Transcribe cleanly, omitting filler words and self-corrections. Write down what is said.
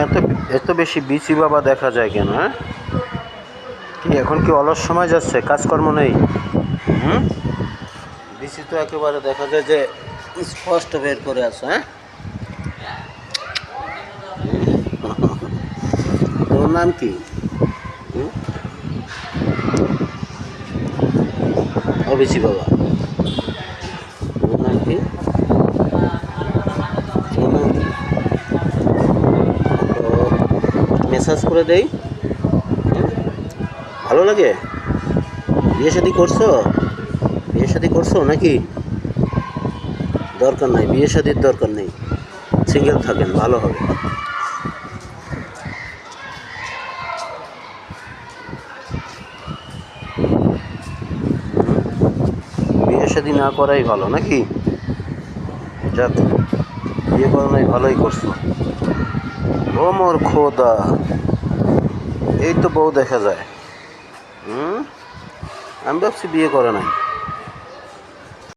এত এত বেশি বিচি বাবা দেখা যায় কেন? হ্যাঁ, কি এখন কি অলস সময় যাচ্ছে, কাজকর্ম নেই? হুম, বিচি তো একেবারে দেখা যায় যে স্পষ্ট বের করে আছে। হ্যাঁ, তোর নাম কি? হুম, ও বিচি বাবা, তোর নাম কি? তোর নাম কি? মেসাজ করে দেই। ভালো লাগে? বিয়ে শাদী করছো? বিয়ে শাদী করছো নাকি? দরকার নাই, বিয়ে শাদীর দরকার নেই, সিঙ্গেল থাকেন ভালো হবে। বিয়ে শাদী না করাই ভালো নাকি? যাক, বিয়ে করো নাই, ভালোই করছো। ও মোর খোদা, এই তো বউ দেখা যায়। হুম, আমি ভাবছি বিয়ে করে নাই।